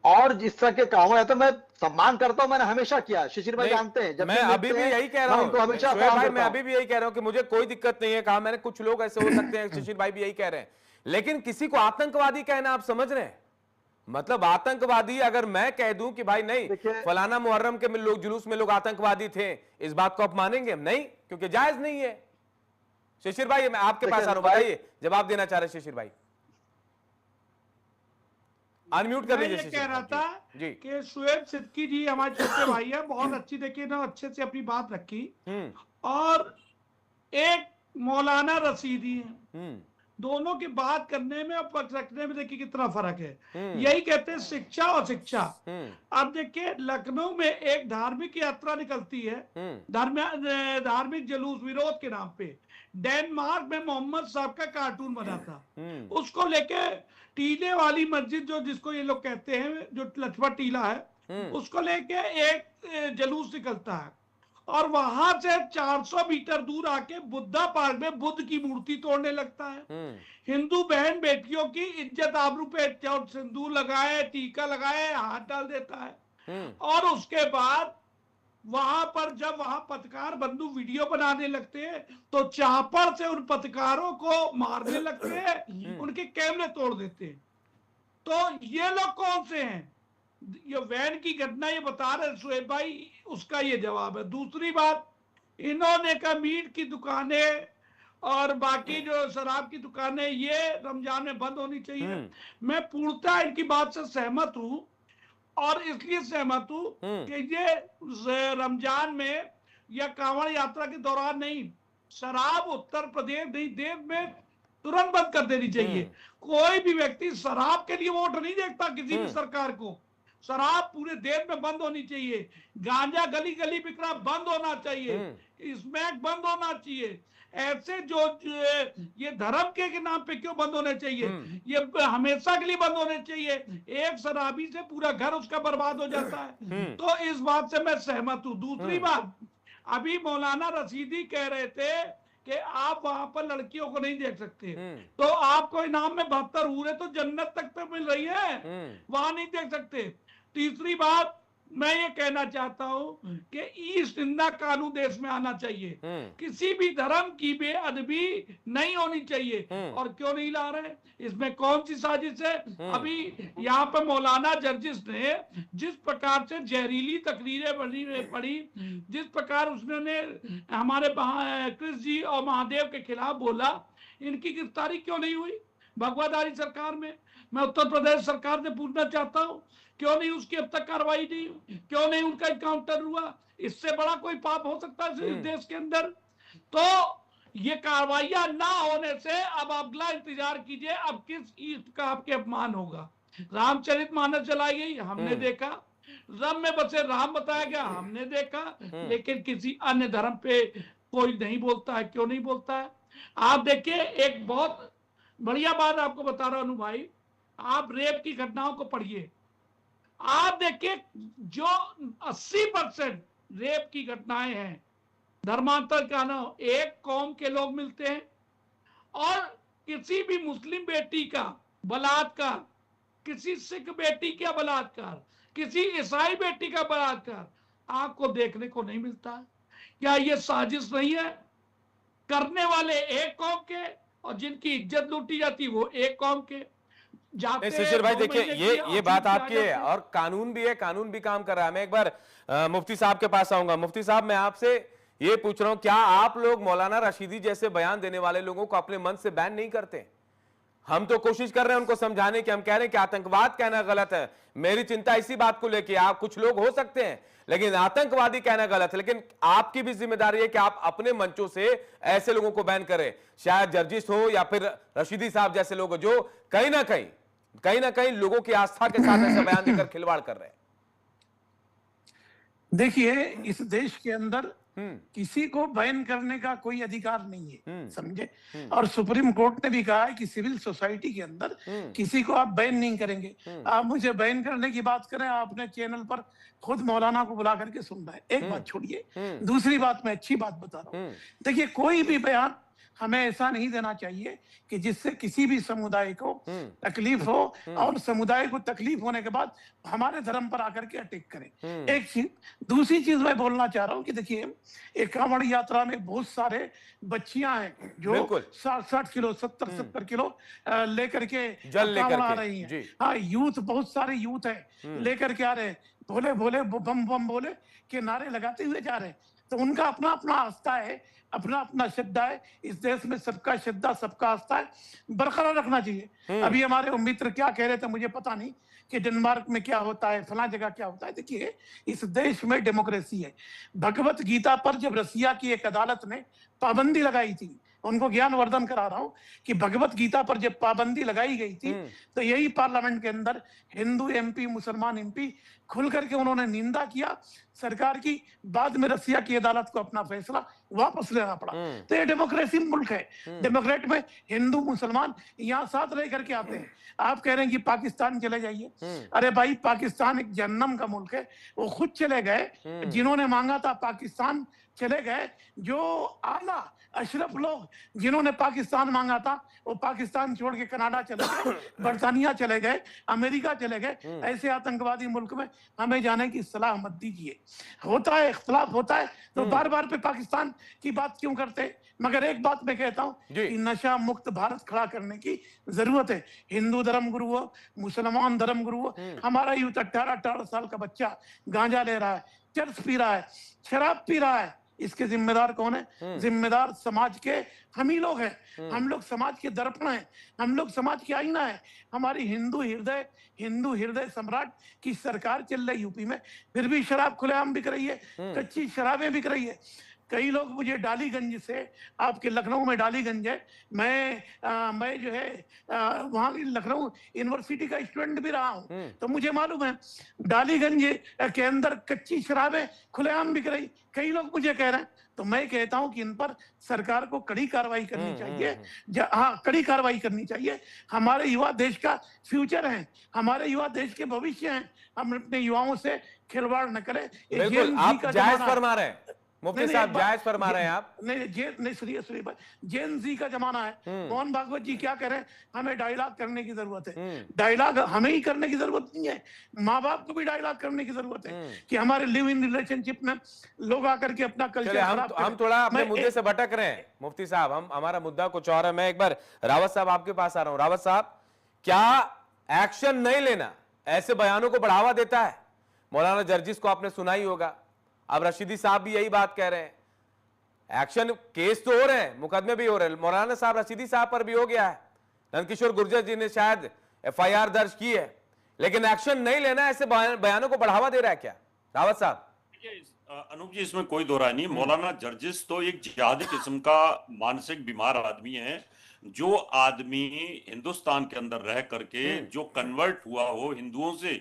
और जिस तरह के काम है तो मैं सम्मान करता हूं, मैंने हमेशा किया। शिशिर भाई जानते हैं, जब मैं अभी भी यही कह रहा हूं, मैं अभी भी यही कह रहा हूं कि मुझे कोई दिक्कत नहीं है। कहा मैंने, कुछ लोग ऐसे हो सकते हैं, शिशिर भाई भी यही कह रहे हैं, लेकिन किसी को आतंकवादी कहना आप समझ रहे हैं? मतलब आतंकवादी अगर मैं कह दूं कि भाई नहीं, फलाना मुहर्रम के लोग, जुलूस में लोग आतंकवादी थे, इस बात को आप मानेंगे? नहीं, क्योंकि जायज नहीं है। शिशिर भाई, मैं आपके पास आ रहा हूं, बताइए, जवाब देना चाह रहे शिशिर भाई। अनम्यूट कर लीजिए। मैं कह रहा था कि शुएब सिद्दीकी जी हमारे छोटे भाई है, बहुत अच्छी, देखिए ना, अच्छे से अपनी बात रखी। और एक मौलाना रशीदी है, दोनों की बात करने में और पक्ष रखने में देखिए कितना फर्क है। यही कहते हैं शिक्षा और शिक्षा। अब देखिए लखनऊ में एक धार्मिक यात्रा निकलती है, धार्मिक जुलूस विरोध के नाम पे। डेनमार्क में मोहम्मद साहब का कार्टून बना था, उसको लेके टीले वाली मस्जिद, जो जिसको ये लोग कहते हैं, जो लजपत टीला है, उसको लेके एक जुलूस निकलता है और वहां से 400 मीटर दूर आके बुद्धा पार्क में बुद्ध की मूर्ति तोड़ने लगता है। हिंदू बहन बेटियों की इज्जत आबरू पे सिंदूर लगाए, टीका लगाए, हाथ डाल देता है। और उसके बाद वहां पर जब वहां पत्रकार बंधु वीडियो बनाने लगते हैं तो चापड़ से उन पत्रकारों को मारने लगते हैं, उनके कैमरे तोड़ देते हैं। तो ये लोग कौन से हैं? ये वैन की घटना ये बता रहे शुएब भाई, उसका ये जवाब है। दूसरी बात, इन्होंने कहा मीट की दुकानें और बाकी जो शराब की दुकानें ये रमजान में बंद होनी चाहिए। मैं पूर्णतः इनकी बात से सहमत हूं, और इसलिए सहमत हूं कि ये रमजान में या कांवड़ यात्रा के दौरान नहीं, शराब उत्तर प्रदेश नहीं, देश में तुरंत बंद कर देनी चाहिए। कोई भी व्यक्ति शराब के लिए वोट नहीं देखता किसी भी सरकार को। शराब पूरे देश में बंद होनी चाहिए, गांजा गली गली बिकना बंद होना चाहिए, स्मैक बंद होना चाहिए। ऐसे जो ये धर्म के नाम पे क्यों बंद होने चाहिए? ये हमेशा के लिए बंद होने चाहिए। एक शराबी से पूरा घर उसका बर्बाद हो जाता है। तो इस बात से मैं सहमत हूं। दूसरी बात, अभी मौलाना रशीदी कह रहे थे कि आप वहां पर लड़कियों को नहीं देख सकते, तो आपको इनाम में 72 हूरें तो जन्नत तक तो मिल रही है, वहां नहीं देख सकते। तीसरी बात, मैं ये कहना चाहता हूं कि ईस्ट निंदा कानून देश में आना चाहिए। किसी भी धर्म की बेअदबी नहीं होनी चाहिए। और क्यों नहीं ला रहे, इसमें कौन सी साजिश है? अभी यहाँ पे मौलाना जर्जिस ने जिस प्रकार से जहरीली तकरीरें पढ़ी, जिस प्रकार उसने हमारे कृष्ण जी और महादेव के खिलाफ बोला, इनकी गिरफ्तारी क्यों नहीं हुई भगवाधारी सरकार में? मैं उत्तर प्रदेश सरकार से पूछना चाहता हूं, क्यों नहीं उसकी अब तक कार्रवाई नहीं हुई? क्यों नहीं उनका एनकाउंटर हुआ? इससे बड़ा कोई पाप हो सकता है इस देश के अंदर? तो ये कार्रवाइयां ना होने से अब अगला इंतजार कीजिए, अब किस ईस्ट का आपके अपमान होगा। रामचरितमानस चलाई गई, हमने देखा। रम में बसे राम बताया गया, हमने देखा। लेकिन किसी अन्य धर्म पे कोई नहीं बोलता है। क्यों नहीं बोलता है? आप देखिए, एक बहुत बढ़िया बात आपको बता रहा हूं भाई, आप रेप की घटनाओं को पढ़िए। आप देखिए, जो 80% रेप की घटनाएं हैं, धर्मांतर का ना एक कौम के लोग मिलते हैं, और किसी भी मुस्लिम बेटी का बलात्कार, किसी सिख बेटी का बलात्कार, किसी ईसाई बेटी का बलात्कार आपको देखने को नहीं मिलता। क्या ये साजिश नहीं है? करने वाले एक कौम के और जिनकी इज्जत लूटी जाती वो एक कौम के। शिशिर भाई देखिए, ये बात आपकी है और कानून भी है, कानून भी काम कर रहा है। मैं एक बार मुफ्ती साहब के पास आऊंगा। मुफ्ती साहब, मैं आपसे ये पूछ रहा हूं, क्या आप लोग मौलाना रशीदी जैसे बयान देने वाले लोगों को अपने मन से बैन नहीं करते? हम तो कोशिश कर रहे हैं उनको समझाने की। हम कह रहे हैं कि आतंकवाद कहना गलत है। मेरी चिंता इसी बात को लेकर, आप कुछ लोग हो सकते हैं लेकिन आतंकवादी कहना गलत है। लेकिन आपकी भी जिम्मेदारी है कि आप अपने मंचों से ऐसे लोगों को बैन करें, शायद जर्जिस हो या फिर रशीदी साहब जैसे लोग जो कहीं ना कहीं लोगों की आस्था के साथ ऐसा बयान देकर खिलवाड़ कर रहे हैं। देखिए, इस देश के अंदर किसी को बैन करने का कोई अधिकार नहीं है, समझे? और सुप्रीम कोर्ट ने भी कहा है कि सिविल सोसाइटी के अंदर किसी को आप बैन नहीं करेंगे। आप मुझे बैन करने की बात करें, आपने चैनल पर खुद मौलाना को बुला करके सुन रहा है। एक बात छोड़िए, दूसरी बात मैं अच्छी बात बता रहा हूँ। देखिए, कोई भी बयान हमें ऐसा नहीं देना चाहिए कि जिससे किसी भी समुदाय को तकलीफ हो, और समुदाय को तकलीफ होने के बाद हमारे धर्म पर आकर के अटैक करें। एक चीज, दूसरी चीज मैं बोलना चाह रहा हूँ कि देखिए, एक कांवड़ यात्रा में बहुत सारे बच्चियां हैं जो 60 किलो 70 किलो लेकर के कांवड़ आ रही हैं। हाँ, यूथ, बहुत सारे यूथ है लेकर के आ रहे हैं, भोले भोले बम बम बोले के नारे लगाते हुए जा रहे हैं। तो उनका अपना अपना आस्था है, अपना अपना श्रद्धा है। इस देश में सबका श्रद्धा, सबका आस्था है, बरकरार रखना चाहिए। अभी हमारे मित्र क्या कह रहे थे, मुझे पता नहीं, कि डेनमार्क में क्या होता है, फला जगह क्या होता है। देखिए, इस देश में डेमोक्रेसी है। भगवत गीता पर जब रसिया की एक अदालत ने पाबंदी लगाई थी, उनको ज्ञानवर्धन करा रहा हूं कि भगवत गीता पर जब पाबंदी लगाई गई थी, तो यही पार्लियामेंट के अंदर हिंदू एमपी, मुसलमान एमपी खुल करके उन्होंने निंदा किया सरकार की। बाद में रसिया की अदालत को अपना फैसला वापस लेना पड़ा। तो ये डेमोक्रेसी मुल्क है। डेमोक्रेट में हिंदू मुसलमान यहाँ साथ रह करके आते हैं। आप कह रहे हैं कि पाकिस्तान चले जाइए, अरे भाई, पाकिस्तान एक जहन्नम का मुल्क है। वो खुद चले गए, जिन्होंने मांगा था पाकिस्तान चले गए। जो आला अशरफ लोग जिन्होंने पाकिस्तान मांगा था, वो पाकिस्तान छोड़ के कनाडा चले गए, बरतानिया चले गए, अमेरिका चले गए। ऐसे आतंकवादी मुल्क में हमें जाने की सलाह मत दीजिए। होता है, इख्तलाफ होता है, तो बार बार पे पाकिस्तान की बात क्यों करते? मगर एक बात मैं कहता हूं कि नशा मुक्त भारत खड़ा करने की जरूरत है। हिंदू धर्म गुरु हो, मुसलमान धर्म गुरु हो, हमारा यूथ 18 साल का बच्चा गांजा ले रहा है, चरस पी रहा है, शराब पी रहा है, इसके जिम्मेदार कौन है? जिम्मेदार समाज के हम ही लोग हैं। हम लोग समाज के दर्पण हैं, हम लोग समाज की आईना है। हमारी हिंदू हृदय सम्राट की सरकार चल रही यूपी में, फिर भी शराब खुलेआम बिक रही है, कच्ची शराबें बिक रही है। कई लोग मुझे डालीगंज से, आपके लखनऊ में डालीगंज है, मैं जो है वहाँ की लखनऊ यूनिवर्सिटी का स्टूडेंट भी रहा हूँ, तो मुझे मालूम है डालीगंज के अंदर कच्ची शराबें खुलेआम बिक रही। कई लोग मुझे कह रहे हैं, तो मैं कहता हूं कि इन पर सरकार को कड़ी कार्रवाई करनी चाहिए। हाँ, कड़ी कार्रवाई करनी चाहिए। हमारे युवा देश का फ्यूचर हैं, हमारे युवा देश के भविष्य हैं। हम अपने युवाओं से खिलवाड़ न करें। बिल्कुल, आप जायज फरमा रहे हैं। मुफ्ती नहीं, साहब एक बात- जायज फरमा रहे हैं आप। नहीं सुनिए भाई, जेन जी का जमाना है। मोहन भागवत जी क्या कह रहे हैं, हमें डायलॉग करने की जरूरत है। डायलॉग हमें ही करने की जरूरत नहीं है, माँ बाप को भी डायलॉग करने की जरूरत है कि हमारे लिव इन रिलेशनशिप में लोग आकर के अपना चलिए कल्चर खराब हम करें। थोड़ा अपने मैं मुद्दे से भटक रहे हैं मुफ्ती साहब, हम हमारा मुद्दा कुछ और है। मैं एक बार रावत साहब आपके पास आ रहा हूं। रावत साहब, क्या एक्शन नहीं लेना ऐसे बयानों को बढ़ावा देता है? मौलाना जर्जिस को आपने सुना ही होगा, अब रशीदी साहब भी यही बात कह रहे हैं। एक्शन केस तो हो रहे हैं, मुकदमे भी हो रहे हैं, मौलाना साहब रशीदी साहब पर भी हो गया है, नंदकिशोर गुर्जर जी ने शायद FIR दर्ज की है, लेकिन एक्शन नहीं लेना ऐसे बयानों को बढ़ावा दे रहा है क्या रावत साहब? अनूप जी, इसमें कोई दो राय नहीं। मौलाना जर्जिस तो एक जिहादी किस्म का मानसिक बीमार आदमी है। जो आदमी हिंदुस्तान के अंदर रह करके जो कन्वर्ट हुआ हो हिंदुओं से,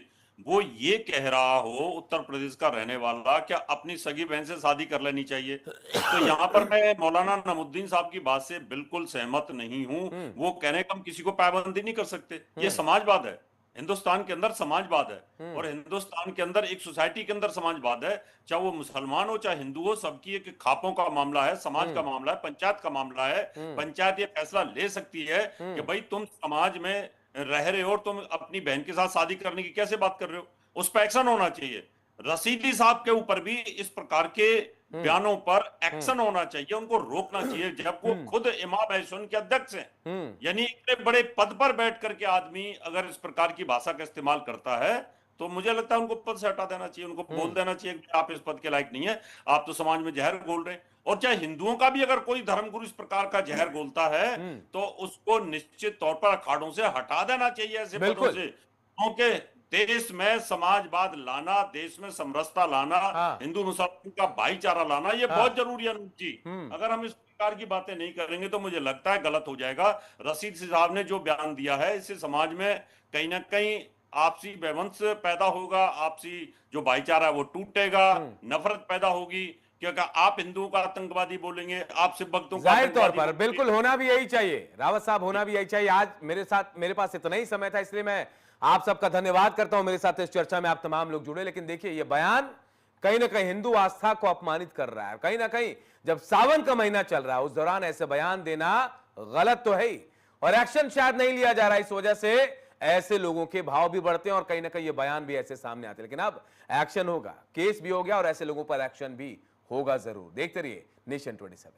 वो ये कह रहा हो उत्तर प्रदेश का रहने वाला, क्या अपनी सगी बहन से शादी कर लेनी चाहिए? तो यहाँ पर मैं मौलाना नमुद्दीन साहब की बात से बिल्कुल सहमत नहीं हूं। वो कहने का हम किसी को पाबंदी नहीं कर सकते, ये समाजवाद है। हिंदुस्तान के अंदर समाजवाद है, और हिंदुस्तान के अंदर एक सोसाइटी के अंदर समाजवाद है, चाहे वो मुसलमान हो चाहे हिंदू हो, सबकी एक खापों का मामला है, समाज का मामला है, पंचायत का मामला है। पंचायत ये फैसला ले सकती है कि भाई तुम समाज में रह रहे हो और तुम अपनी बहन के साथ शादी करने की कैसे बात कर रहे हो, उस पर एक्शन होना चाहिए। रशीदी साहब के ऊपर भी इस प्रकार के बयानों पर एक्शन होना चाहिए, उनको रोकना चाहिए, जब वो खुद इमाम अहसन के अध्यक्ष हैं। यानी इतने बड़े पद पर बैठ करके आदमी अगर इस प्रकार की भाषा का इस्तेमाल करता है, तो मुझे लगता है उनको पद से हटा देना चाहिए, उनको बोल देना चाहिए कि आप इस पद के लायक नहीं है, आप तो समाज में जहर घोल रहे हैं। और चाहे हिंदुओं का भी अगर कोई धर्मगुरु इस प्रकार का जहर घोलता है, तो उसको निश्चित तौर पर अखाड़ों से हटा देना चाहिए ऐसे पदों से, क्योंकि देश में समाजवाद लाना, देश में समरसता लाना, हिंदू मुसलमान का भाईचारा लाना, ये बहुत जरूरी है अनूप जी। अगर हम इस प्रकार की बातें नहीं करेंगे तो मुझे लगता है गलत हो जाएगा। रशीद साहब ने जो बयान दिया है, इससे समाज में कहीं ना कहीं आपसी वैमनस्य पैदा होगा, आपसी जो भाईचारा है वो टूटेगा, नफरत पैदा होगी, क्योंकि आप हिंदुओं का आतंकवादी बोलेंगे, आप सिख भक्तों का जाहिर तौर पर बिल्कुल होना भी यही चाहिए। रावत साहब, होना भी यही चाहिए। आज मेरे पास इतना ही समय था, इसलिए मैं आप सबका धन्यवाद करता हूं, मेरे साथ इस चर्चा में आप तमाम लोग जुड़े। लेकिन देखिए, यह बयान कहीं ना कहीं हिंदू आस्था को अपमानित कर रहा है। कहीं ना कहीं जब सावन का महीना चल रहा है, उस दौरान ऐसे बयान देना गलत तो है ही, और एक्शन शायद नहीं लिया जा रहा है। इस वजह से ऐसे लोगों के भाव भी बढ़ते हैं और कहीं ना कहीं ये बयान भी ऐसे सामने आते हैं। लेकिन अब एक्शन होगा, केस भी हो गया और ऐसे लोगों पर एक्शन भी होगा जरूर। देखते रहिए नेशन 27।